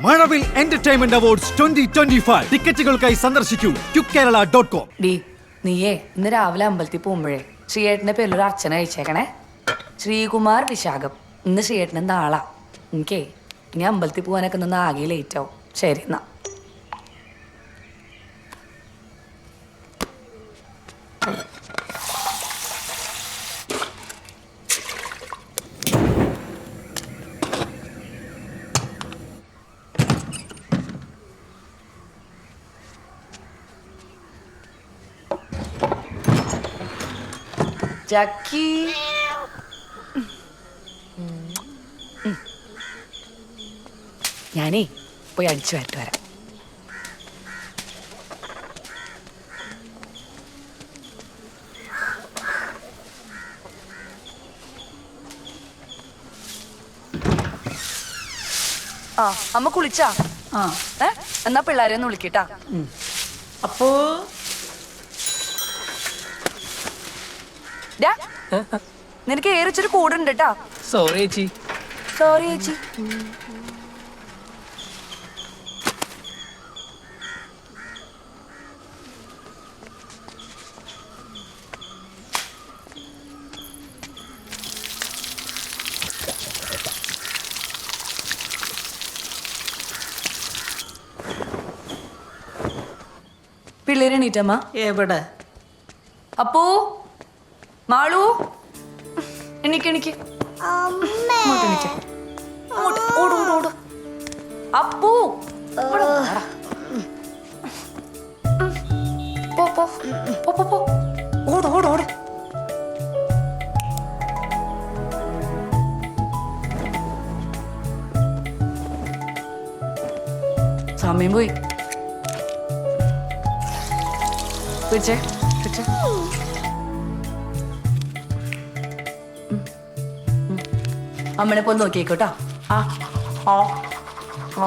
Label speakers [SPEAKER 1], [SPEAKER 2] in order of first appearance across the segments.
[SPEAKER 1] മഴവിൽ entertainment awards 2025 ടിക്കറ്റുകൾക്കായി സന്ദർശിക്കൂ QKerala.com.
[SPEAKER 2] നീയേ ഇന്ന് രാവിലെ അമ്പലത്തിൽ പോകുമ്പോഴേ ശ്രീയേട്ടന്റെ പേരിലൊരു അർച്ചന അയച്ചേക്കണേ. ശ്രീകുമാർ വിശാഖം. ഇന്ന് ശ്രീയേട്ടന് നാളാ. എനിക്കേ ഇനി അമ്പലത്തിൽ പോകാനൊക്കെ നിന്ന് ആകെ ലേറ്റ് ആവും. ശരി എന്നാ. ജാക്കി ഞാനേ പോയി അടിച്ചു വരട്ട് വരാം. ആ അമ്മ കുളിച്ചാ? എന്നാ പിള്ളേരെ ഒന്ന് വിളിക്കട്ടാ.
[SPEAKER 3] അപ്പോ
[SPEAKER 2] നിനക്ക് ഏറിച്ചൊരു കൂടുണ്ട് കേട്ടാ.
[SPEAKER 3] സോറി ചേച്ചി.
[SPEAKER 2] സോറി ചേച്ചി. പിള്ളേരെ എണീറ്റമ്മ.
[SPEAKER 3] എവിടെ?
[SPEAKER 2] അപ്പോ മാളു എണീക്ക് എണീക്ക്. അപ്പൂ ഓട് ഓട് ഓട്. സമയം പോയി. പിടിച്ചേ പിടിച്ചേ. അമ്മനെ പോയി നോക്കിയേക്കോട്ടാ. ആ ഓ ഓ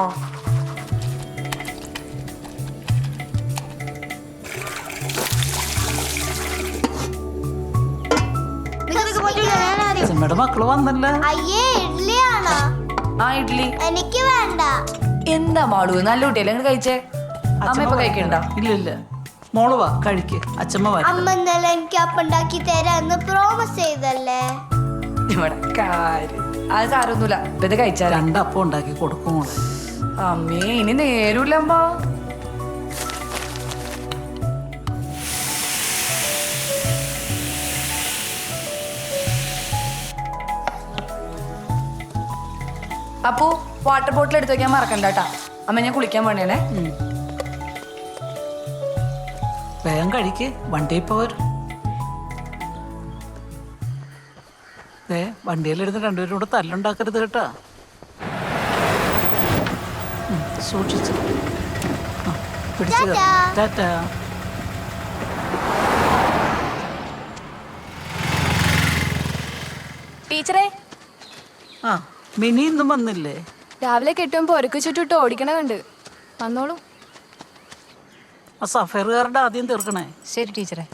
[SPEAKER 3] നമ്മുടെ മക്കള് വന്നല്ല.
[SPEAKER 4] അയ്യേ ഇഡ്ഡലിയാണോ?
[SPEAKER 2] ആ ഇഡ്ഡലി
[SPEAKER 4] എനിക്ക് വേണ്ട.
[SPEAKER 2] എന്താ മാളു നല്ല കുട്ടിയല്ലേ നിങ്ങൾ കഴിച്ചേ? അമ്മ ഇപ്പൊ കഴിക്കണ്ട?
[SPEAKER 3] ഇല്ല മോള് വാ കഴിക്ക്. അച്ഛമ്മ വാ.
[SPEAKER 4] അമ്മ ഇന്നലെ എനിക്ക് അപ്പം ഉണ്ടാക്കി തരാന്ന് പ്രോമിസ് ചെയ്തല്ലേ.
[SPEAKER 2] ഇവിടെ കാര്യം അത് സാരൊന്നുമില്ല. ഇപ്പൊ ഇത് കഴിച്ചാ
[SPEAKER 3] രണ്ടപ്പം ഉണ്ടാക്കി കൊടുക്കും മോളെ.
[SPEAKER 2] അമ്മേ ഇനി നേരൂല്ലമ്മ. അപ്പോ വാട്ടർ ബോട്ടിൽ എടുത്ത് വെക്കാൻ മറക്കണ്ട കേട്ടാ. അമ്മ ഞാൻ കുളിക്കാൻ വേണ്ടേണേ.
[SPEAKER 3] വേഗം കഴിക്ക്, വണ്ടിയിൽ പോരും. വണ്ടിയിലിരുന്ന് രണ്ടുപേരും കൂടെ തല്ലുണ്ടാക്കരുത് കേട്ടാ. സൂക്ഷിച്ചു പിടിച്ചു. ടാറ്റാ.
[SPEAKER 5] ടീച്ചറേ,
[SPEAKER 3] ആ മിനി ഇന്നും വന്നില്ലേ?
[SPEAKER 5] രാവിലെ കെട്ടുമ്പോ ഒരുക്ക് ചുറ്റിട്ട് ഓടിക്കണ കണ്ട്. വന്നോളൂ.
[SPEAKER 3] ആ സഫയറുകാരുടെ ആദ്യം തീർക്കണേ.
[SPEAKER 5] ശരി ടീച്ചറെ.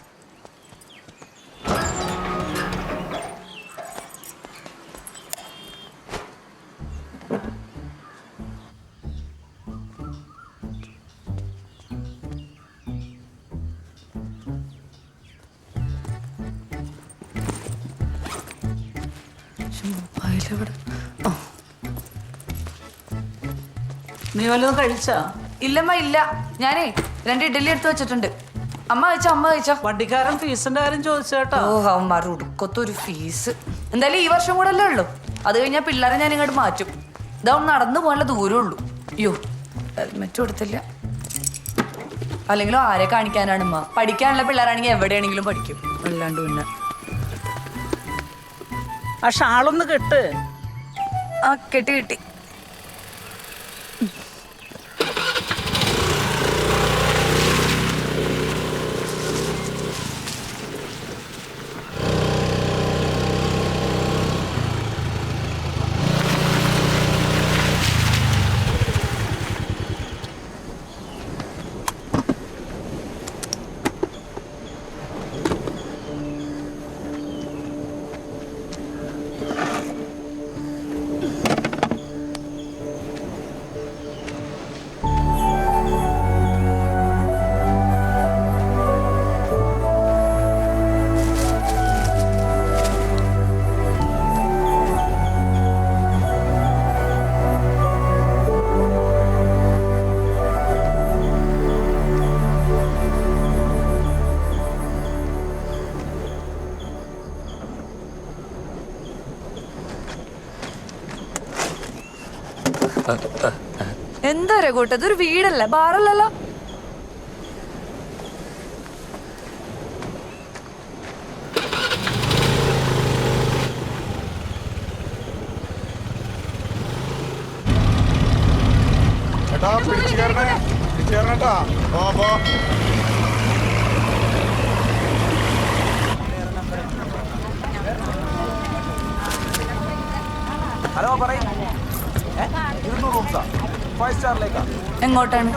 [SPEAKER 3] നീ വല്ലതും കഴിച്ചാ?
[SPEAKER 2] ഇല്ലമ്മ ഇല്ല. ഞാനേ 2 ഇഡ്ഡലി എടുത്ത് വെച്ചിട്ടുണ്ട്. അമ്മ കഴിച്ചോ? അമ്മ കഴിച്ചോ?
[SPEAKER 3] വണ്ടിക്കാരൻ ഫീസിന്റെ കാര്യം ചോദിച്ചേട്ടാ.
[SPEAKER 2] ഓ അവന്മാർ ഉടുക്കത്തൊരു ഫീസ്. എന്തായാലും ഈ വർഷം കൂടെ അല്ലേ ഉള്ളു. അത് കഴിഞ്ഞാൽ പിള്ളേരെ ഞാൻ ഇങ്ങോട്ട് മാറ്റും. ഇതാവും നടന്നു പോകാനുള്ള ദൂരമേ ഉള്ളൂ. അയ്യോ ഹെൽമെറ്റ് കൊടുത്തില്ല. അല്ലെങ്കിലും ആരെ കാണിക്കാനാണ് അമ്മ? പഠിക്കാനുള്ള പിള്ളേരാണെങ്കിൽ എവിടെയാണെങ്കിലും പഠിക്കും. അല്ലാണ്ട് പിന്നെ
[SPEAKER 3] ആ ഷാളൊന്ന് കെട്ട്.
[SPEAKER 2] ആ കെട്ടി കിട്ടി. എന്താ രഘുട്ട, ഇതൊരു വീടല്ലേ, ബാറല്ലല്ലോ.
[SPEAKER 6] പിടിച്ചു കയറണേട്ടാ. പോ.
[SPEAKER 7] ഹലോ പറയും. 200 റൂംസാ, 5 സ്റ്റാറിലേക്കാ.
[SPEAKER 2] എങ്ങോട്ടാണ്?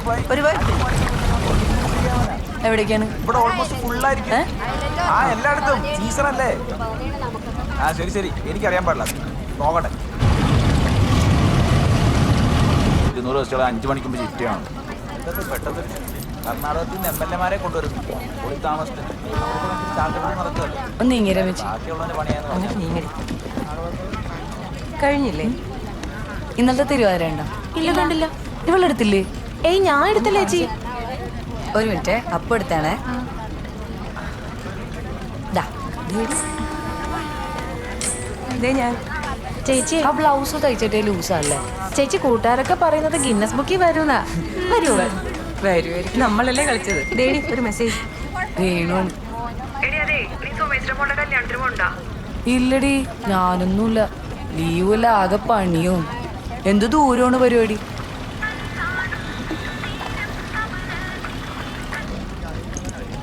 [SPEAKER 2] എവിടേക്കാണ്?
[SPEAKER 7] ഇവിടെ ഓൾമോസ്റ്റ് ഫുള്ളായിരിക്കും. ആ എല്ലായിടത്തും സീസൺ അല്ലേ. ആ ശരി എനിക്കറിയാൻ പാടില്ല, നോക്കട്ടെ. 200 ബസ്സുകൾ 5 മണിക്ക് മുമ്പ് ഷിഫ്റ്റ് ചെയ്യണം. ഇതൊക്കെ പെട്ടെന്ന് കർണാടകത്തിൽ നിന്ന് MLA-മാരെ കൊണ്ടുവരുന്നു. ഒളി താമസത്തിന് നടത്തുമല്ലോ.
[SPEAKER 2] ഒന്ന് ഇങ്ങനെ വെച്ച്
[SPEAKER 7] ബാക്കിയുള്ളതിന്റെ പണിയാന്ന്
[SPEAKER 2] കഴിഞ്ഞില്ലേ? ഇന്നലത്തെ തിരുവാതിര ഉണ്ടോ?
[SPEAKER 5] ഇല്ല, കണ്ടില്ല.
[SPEAKER 2] ഇവളെടുത്തില്ലേ?
[SPEAKER 5] ഏയ്, ഞാൻ എടുത്തില്ല ചേച്ചി.
[SPEAKER 2] ഒരു മിനിറ്റ്, അപ്പം എടുത്താണേ.
[SPEAKER 5] ചേച്ചി,
[SPEAKER 2] ആ ബ്ലൗസ് തയ്ച്ചിട്ടേ ലൂസല്ലേ?
[SPEAKER 5] ചേച്ചി കൂട്ടുകാരൊക്കെ പറയുന്നത് ഗിന്നസ് ബുക്കിൽ വരുന്നാ. വരുമോ?
[SPEAKER 2] വരുമായിരിക്കും, നമ്മളല്ലേ കളിച്ചത്.
[SPEAKER 5] ദേടി ഒരു മെസ്സേജ്.
[SPEAKER 2] വേണു ഇല്ലടി, ഞാനൊന്നുമില്ല. ലീവല്ല, ആകെ പണിയും. എന്ത് ദൂരമാണ് പരിപാടി.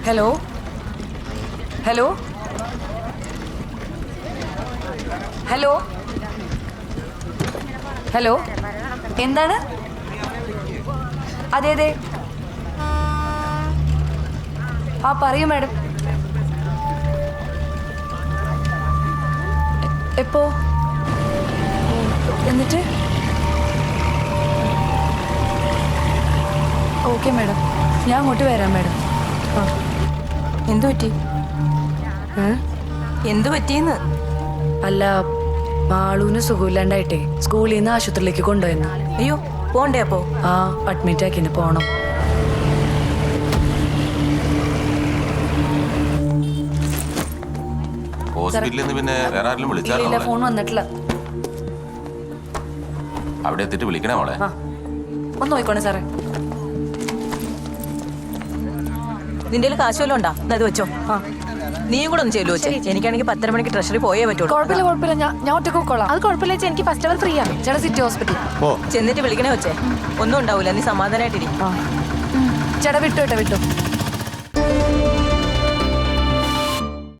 [SPEAKER 2] ഹലോ ഹലോ ഹലോ ഹലോ, എന്താണ്? അതെ ആ പറയൂ മാഡം. എപ്പോ? എന്നിട്ട്? ഓക്കെ മാഡം, ഞാൻ അങ്ങോട്ട് വരാം മാഡം.
[SPEAKER 5] എന്തു പറ്റി? എന്തു പറ്റിയെന്ന്?
[SPEAKER 2] അല്ല, മാളൂന് സുഖമില്ലാണ്ടായിട്ടേ സ്കൂളിൽ നിന്ന് ആശുപത്രിയിലേക്ക് കൊണ്ടുപോയെന്ന്.
[SPEAKER 5] അയ്യോ, പോണ്ടേ അപ്പോ?
[SPEAKER 2] ആ, അഡ്മിറ്റ് ആക്കിന്ന്, പോണം.
[SPEAKER 8] ഹോസ്പിറ്റലിൽ നിന്ന് പിന്നെ വേറെ ആരെങ്കിലും
[SPEAKER 2] ഇല്ല,
[SPEAKER 8] വിളിച്ചാലോ?
[SPEAKER 2] ഫോൺ വന്നിട്ടില്ല.
[SPEAKER 8] അവിടെ എത്തിയിട്ട് വിളിക്കണേ മോളെ.
[SPEAKER 2] ആ, ഒന്ന് നോക്കണേ സാറേ.
[SPEAKER 9] നിന്റെ കാശ് വല്ലതും ഉണ്ടാ? അത് വെച്ചോ. നീയും കൂടെ ഒന്ന് ചെല്ലു വെച്ചേ. എനിക്കാണെങ്കിൽ 10:30 മണിക്ക് ട്രഷറി പോയേ പറ്റുള്ളൂ.
[SPEAKER 2] കുഴപ്പമില്ല, ഞാൻ ഒറ്റ കൊള്ളാം.
[SPEAKER 5] അത് കുഴപ്പമില്ല ചേച്ചി, എനിക്ക് ഫസ്റ്റ് അവർ ഫ്രീ ആണ്.
[SPEAKER 2] ചേട്ടാ, സിറ്റി ഹോസ്പിറ്റൽ.
[SPEAKER 9] ചെന്നിട്ട് വിളിക്കണേ വെച്ചേ. ഒന്നും ഉണ്ടാവൂല, നീ സമാധാനമായിട്ടിരി.
[SPEAKER 2] ചേട്ടാ, വിട്ടു.